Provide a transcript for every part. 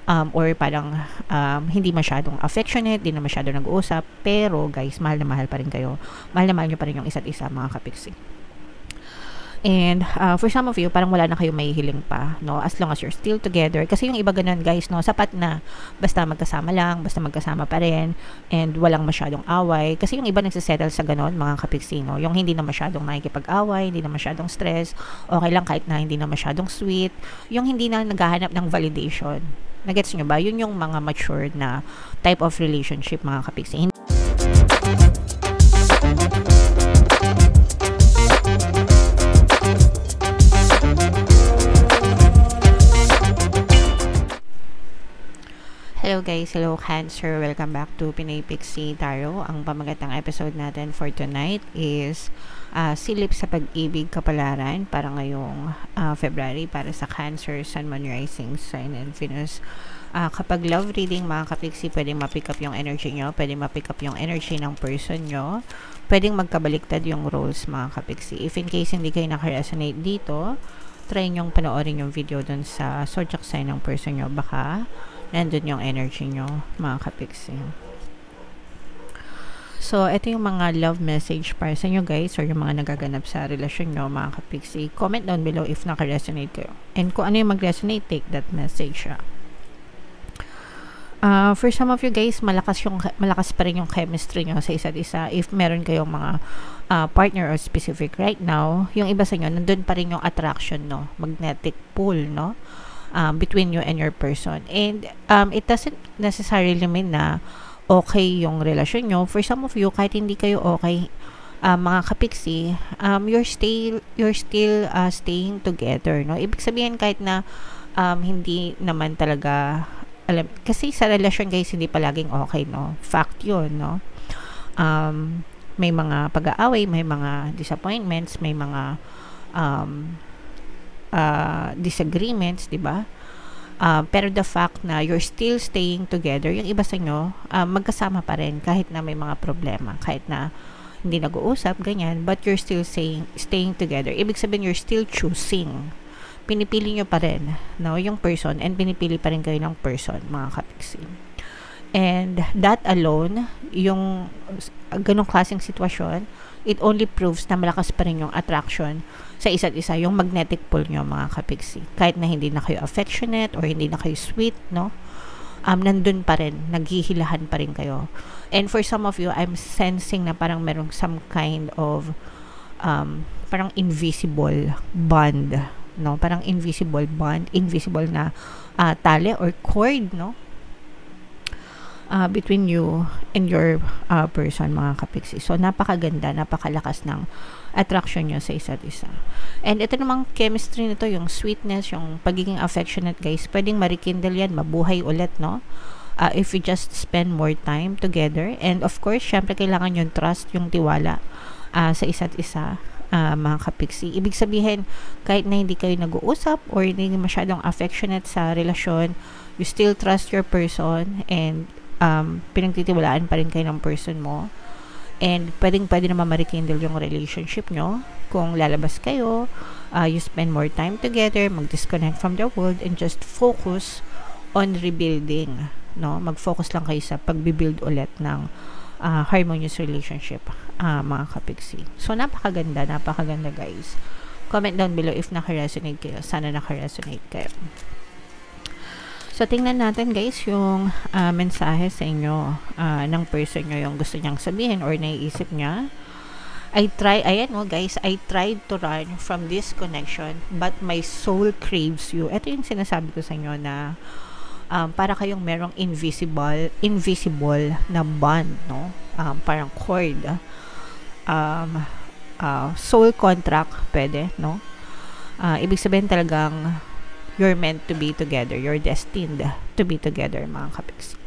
or parang hindi masyadong affectionate, hindi na masyadong nag-uusap, pero guys, mahal na mahal pa rin kayo. Mahal na mahal nyo pa rin yung isa't isa, mga kapiksi. And for some of you, parang wala na kayong mahihiling pa, no? As long as you're still together. Kasi yung iba ganun, guys, no? Sapat na. Basta magkasama lang, basta magkasama pa rin, and walang masyadong away. Kasi yung iba nagsisettle sa ganun, mga kapiksi, no? Yung hindi na masyadong nakikipag-away, hindi na masyadong stress, okay lang kahit na hindi na masyadong sweet. Yung hindi na naghahanap ng validation. Nagets nyo ba? Yun yung mga mature na type of relationship, mga kapiksi. Hello guys, hello Cancer, welcome back to Pinay Pixie Tarot. Ang pamagatang episode natin for tonight is Silip sa Pag-ibig Kapalaran para ngayong February para sa Cancer, Sun, Moon, Rising Sign, and Venus. Kapag love reading, mga kapiksi, pwedeng ma-pick up yung energy nyo, pwedeng ma-pick up yung energy ng person nyo, pwedeng magkabaliktad yung roles, mga kapiksi. If in case hindi kayo naka-resonate dito, try nyong panoorin yung video dun sa zodiac sign ng person nyo, baka nandun yung energy nyo, mga kapiksi. So, ito yung mga love message para sa inyo, guys, or yung mga nagaganap sa relasyon nyo, mga kapiksi. Comment down below if naka-resonate kayo. And kung ano yung mag-resonate, take that message. For some of you guys, malakas pa rin yung chemistry nyo sa isa't isa. If meron kayong mga partner or specific right now, yung iba sa inyo, nandun pa rin yung attraction, no? Magnetic pull, no? Between you and your person. And it doesn't necessarily mean na okay yung relasyon nyo. For some of you, kahit hindi kayo okay, mga kapiksi, you're still staying together, no? Ibig sabihin kahit na hindi naman talaga kasi sa relasyon, guys, hindi palaging okay, no? Fact yun, no? May mga pag-aaway, may mga disappointments, may mga disagreements, di ba? Pero the fact na you're still staying together, yung iba sa inyo, magkasama pa rin kahit na may mga problema, kahit na hindi nag-uusap, ganyan, but you're still staying together. Ibig sabihin, you're still choosing. Pinipili nyo pa rin, no, yung person, and pinipili pa rin kayo ng person, mga kapiksi. And that alone, yung ganong klaseng sitwasyon, it only proves na malakas pa rin yung attraction sa isa't isa, yung magnetic pull nyo, mga kapiksi. Kahit na hindi na kayo affectionate or hindi na kayo sweet, no? Nandun pa rin, naghihilahan pa rin kayo. And for some of you, I'm sensing na parang merong some kind of parang invisible bond, no? Parang invisible bond, invisible na tali or cord, no? Between you and your person, mga kapiksi. So, napakaganda, napakalakas ng attraction nyo sa isa't isa. And ito namang chemistry nito, yung sweetness, yung pagiging affectionate, guys, pwedeng marikindle yan, mabuhay ulit, no? If you just spend more time together. And of course, syempre, kailangan yung trust, yung tiwala sa isa't isa, mga kapiksi. Ibig sabihin, kahit na hindi kayo nag-uusap or hindi masyadong affectionate sa relasyon, you still trust your person, and pinagtitiwalaan pa rin kayo ng person mo, and pwede naman marikindle yung relationship nyo kung lalabas kayo, you spend more time together, mag-disconnect from the world, and just focus on rebuilding, no? Mag-focus lang kayo sa pag-build ulit ng harmonious relationship, mga kapiksi. So, napakaganda, guys. Comment down below if naka-resonate kayo. Sana naka-resonate kayo. So, tingnan natin, guys, yung mensahe sa inyo ng person nyo, yung gusto niyang sabihin or naiisip niya. Ayan mo, guys, I tried to run from this connection, but my soul craves you. Ito yung sinasabi ko sa inyo na para kayong merong invisible na bond, no? Parang cord. Soul contract, pwede, no? Ibig sabihin talagang you're meant to be together. You're destined to be together, mga kapiksi.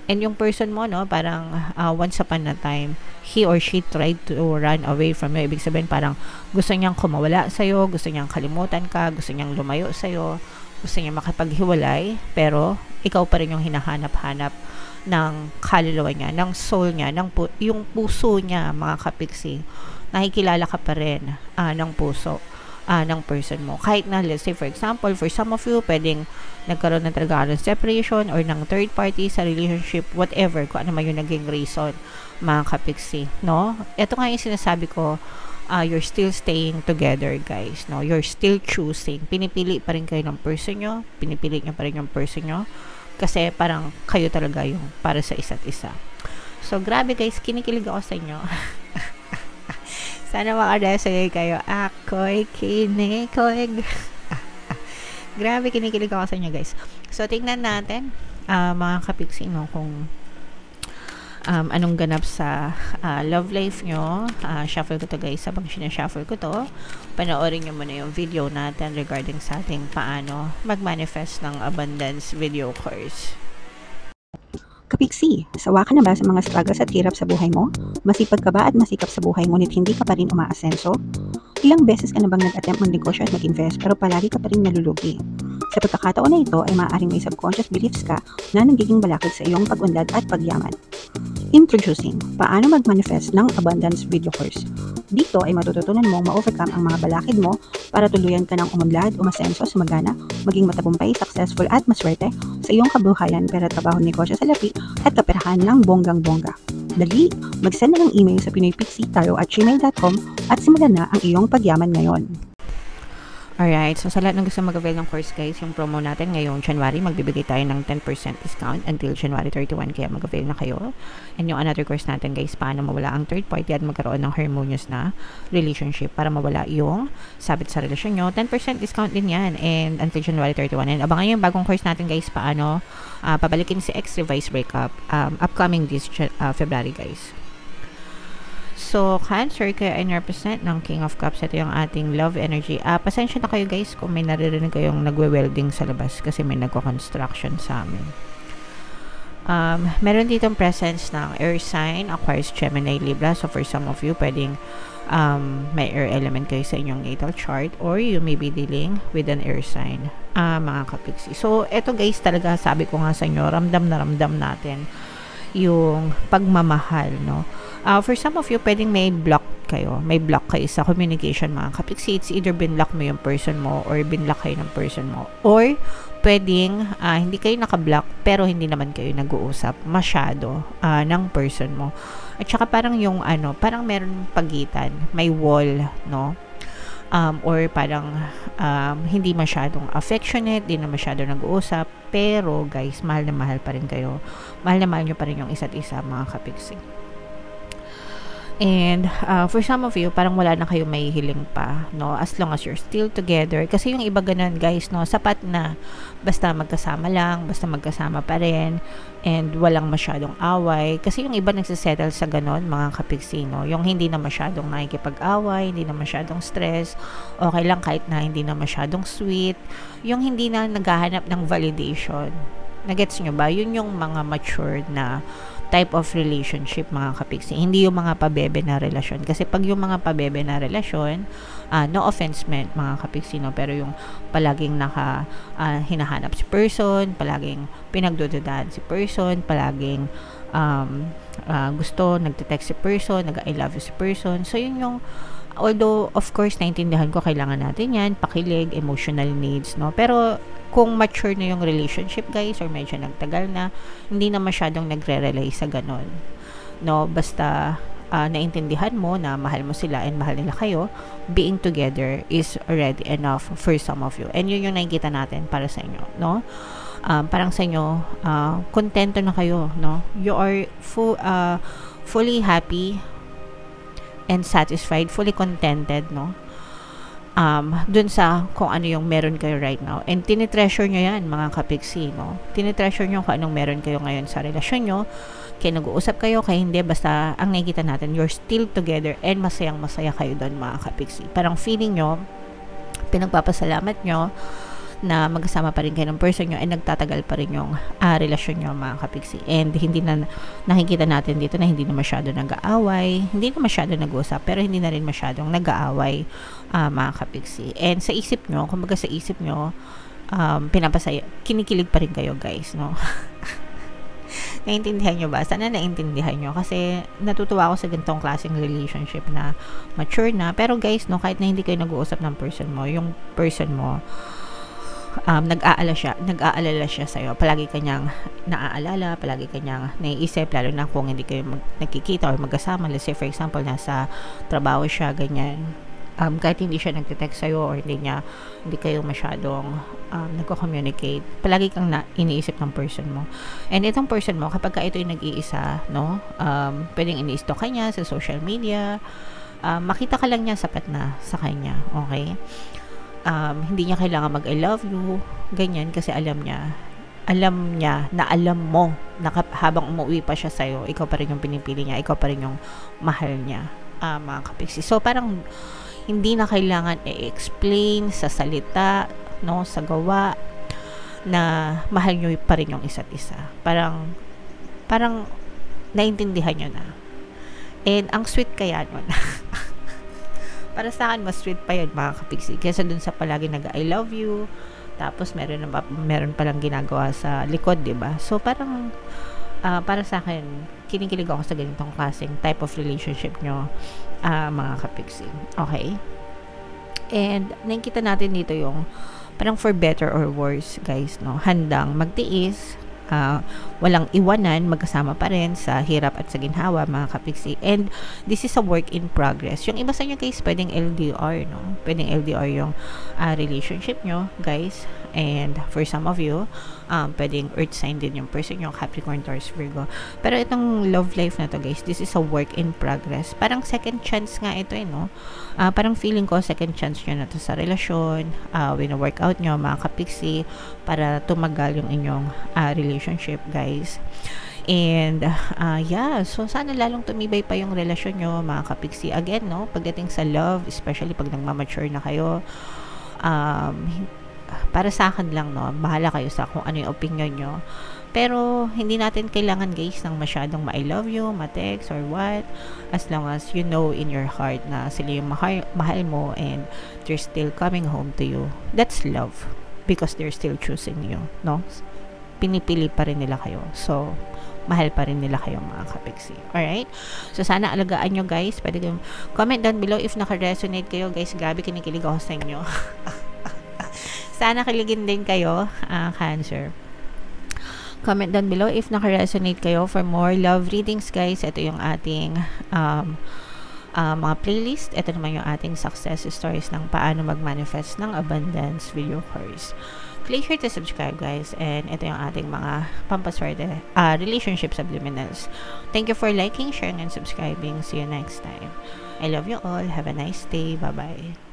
And yung person mo, no, parang once upon a time, he or she tried to run away from you. Ibig sabihin, parang gusto niyang kumawala sa'yo, gusto niyang kalimutan ka, gusto niyang lumayo sa'yo, gusto niyang makipaghiwalay, pero ikaw pa rin yung hinahanap-hanap ng kaluluwa niya, ng soul niya, yung puso niya, mga kapiksi. Nakikilala ka pa rin ng puso. ng person mo. Kahit na, let's say, for example, for some of you, pwedeng nagkaroon ng talaga ng separation or ng third party sa relationship, whatever, kung ano man yung naging reason, mga kapiksi, no? Ito nga yung sinasabi ko, you're still staying together, guys, no? You're still choosing. Pinipili pa rin kayo ng person nyo, pinipili nyo pa rin yung person nyo, kasi parang kayo talaga yung para sa isa't isa. So, grabe guys, kinikilig ako sa inyo. Sana maka-resonate kayo. Ako'y kinikilig. Grabe, kinikilig ako sa inyo, guys. So, tingnan natin, mga kapiksi, no, kung anong ganap sa love life nyo. Shuffle ko to, guys. Habang sinashuffle ko to, panoorin nyo muna yung video natin regarding sa ating paano mag-manifest ng abundance video course. Kapiksi, sawa ka na ba sa mga struggles at hirap sa buhay mo? Masipag ka ba at masikap sa buhay ngunit hindi ka pa rin umaasenso? Ilang beses ka na bang nag-attempt mag-negosyo at mag-invest pero palagi ka pa rin nalulugi? Sa pagkakataon na ito ay maaaring may subconscious beliefs ka na nagiging balakid sa iyong pag-unlad at pagyaman. Introducing, paano mag-manifest ng abundance video course. Dito ay matututunan mong ma-overcome ang mga balakid mo para tuluyan ka ng umunlad, umasenso, sumagana, maging matagumpay, successful at maswerte sa iyong kabuhayan, pera, trabaho, negosyo, salapi at kaperahan ng bonggang-bongga. Dali, mag-send na ng email sa pinoypixitaro@gmail.com at simulan na ang iyong pagyaman ngayon. Alright, so sa lahat ng gusto mag-avail ng course, guys, yung promo natin ngayong January, magbibigay tayo ng 10% discount until January 31, kaya mag-avail na kayo. And yung another course natin, guys, paano mawala ang third party at magkaroon ng harmonious na relationship para mawala yung sabit sa relasyon nyo. 10% discount din yan, and until January 31. And abangan yung bagong course natin, guys, paano pabalikin si ex-revise breakup, upcoming this February, guys. So, Cancer, kayo ay represent ng King of Cups. Ito yung ating love energy. Pasensya na kayo, guys, kung may naririnig kayong nagwe-welding sa labas kasi may nagko-construction sa amin. Meron ditong presence ng air sign, Aquarius, Gemini, Libra. So, for some of you, pwedeng may air element kayo sa inyong natal chart or you may be dealing with an air sign, mga kapiksi. So, eto, guys, talaga sabi ko nga sa inyo, ramdam na ramdam natin yung pagmamahal, no? For some of you, pwedeng may block kayo. May block kayo sa communication, mga kapiksi. It's either binlock mo yung person mo or binlock kayo ng person mo. Or, pwedeng hindi kayo nakablock pero hindi naman kayo nag-uusap masyado ng person mo. At saka parang yung parang meron pagitan. May wall, no? Or parang hindi masyadong affectionate, hindi na masyadong nag-uusap, pero guys, mahal na mahal pa rin kayo. Mahal na mahal nyo pa rin yung isa't isa, mga kapiksi. And for some of you, parang wala na kayo may hiling pa, no? As long as you're still together. Kasi yung iba ganun, guys, no? Sapat na. Basta magkasama lang, basta magkasama pa rin, and walang masyadong away. Kasi yung iba nagsisettle sa ganun, mga kapiksi, no? Yung hindi na masyadong nakikipag-away, hindi na masyadong stress, okay lang kahit na hindi na masyadong sweet. Yung hindi na naghahanap ng validation. Nagets nyo ba? Yun yung mga matured na type of relationship, mga kapiksi. Hindi yung mga pabebe na relasyon. Kasi pag yung mga pabebe na relasyon, no offense meant, mga kapiksi, no? Pero yung palaging hinahanap si person, palaging pinagdududahan si person, palaging gusto, nagte-text si person, nag-I love you si person. So, yun yung, although, of course, naintindihan ko, kailangan natin yan, pakilig, emotional needs, no? Pero, kung mature na yung relationship, guys, or medyo nagtagal na, hindi na masyadong nagre-relay sa ganon, no? Basta naintindihan mo na mahal mo sila and mahal nila kayo, being together is already enough for some of you. And yun yung nakikita natin para sa inyo, no? Parang sa inyo, kontento na kayo, no? You are fully happy and satisfied, fully contented, no? Dun sa kung ano yung meron kayo right now. And tinitreasure nyo yan, mga kapiksi, no? Tinitreasure nyo kung anong meron kayo ngayon sa relasyon nyo. Kaya nag-uusap kayo, kaya hindi, basta ang nakikita natin, you're still together and masayang masaya kayo doon, mga kapiksi. Parang feeling nyo, pinagpapasalamat nyo na magkasama pa rin kayo ng person nyo and nagtatagal pa rin yung relasyon nyo, mga kapiksi. And hindi na nakikita natin dito na hindi na masyado nag-aaway, hindi na masyado nag-uusap, pero hindi na rin masyadong nag-aaway, mga kapiksi. And sa isip nyo, kumbaga sa isip nyo, pinapasaya, kinikilig pa rin kayo, guys, no? Naintindihan nyo ba? Sana naintindihan nyo. Kasi natutuwa ako sa ganitong klaseng relationship na mature na. Pero guys, no, kahit na hindi kayo nag-uusap ng person mo, yung person mo, nag-aalala siya sa'yo. Palagi kanyang naaalala, palagi kanyang naiisip, lalo na kung hindi kayo nagkikita or magkasama. Let's say, for example, nasa trabaho siya, ganyan. Kahit hindi siya nagte-text sa'yo or hindi kayo masyadong nagko-communicate, palagi kang iniisip ng person mo. And itong person mo, kapag ka ito yung nag-iisa, no, pwedeng ini-stalk ka niya sa social media, makita ka lang niya, sapat na sa kanya, okay? Hindi niya kailangan mag-I love you, ganyan, kasi alam niya na alam mo na habang umuwi pa siya sa'yo, ikaw pa rin yung pinipili niya, ikaw pa rin yung mahal niya, mga kapiksi. So, parang hindi na kailangan i-explain sa salita, no, sa gawa, na mahal nyo pa rin yung isa't isa. Parang naintindihan nyo na. And ang sweet kaya nun. Para sa akin, mas sweet pa yun, mga kapiksi. Kesa dun sa palagi nag-I love you, tapos meron palang ginagawa sa likod, diba? So, parang, para sa akin, kinikilig ako sa ganitong klaseng type of relationship nyo, mga kapiksi. Okay? And, nakikita natin dito yung, parang for better or worse, guys, no? Handang magtiis, walang iwanan, magkasama pa rin sa hirap at sa ginhawa, mga kapiksi. And this is a work in progress. Yung iba sa inyo, guys, pwedeng LDR, no? Pwedeng LDR yung relationship nyo, guys. And for some of you, pwedeng earth sign din yung person yung Capricorn, Taurus, Virgo. Pero itong love life na to, guys, this is a work in progress. Parang second chance nga ito, no? Parang feeling ko, second chance nyo na to sa relasyon, wina-workout nyo, mga kapiksi, para tumagal yung inyong relationship, guys. And, yeah, so sana lalong tumibay pa yung relasyon nyo, mga kapiksi. Again, no, pagdating sa love, especially pag nagmamature na kayo, para sa akin lang, no, bahala kayo sa kung ano yung opinion nyo. Pero, hindi natin kailangan, guys, ng masyadong ma-I love you, ma-text, or what. As long as you know in your heart na sila yung mahal mo and they're still coming home to you. That's love. Because they're still choosing you, no? Pinipili pa rin nila kayo. So, mahal pa rin nila kayo, mga kapiksi. Alright? So, sana alagaan nyo, guys. Pwede kayong comment down below if naka-resonate kayo, guys. Grabe, kinikilig ako sa inyo. Sana kiligin din kayo, Cancer. Comment down below if naka-resonate kayo for more love readings, guys. Ito yung ating mga playlist. Ito naman yung ating success stories ng paano mag-manifest ng abundance video course. Click here to subscribe, guys. And ito yung ating mga pampaswerte relationship subliminals. Thank you for liking, sharing, and subscribing. See you next time. I love you all. Have a nice day. Bye-bye.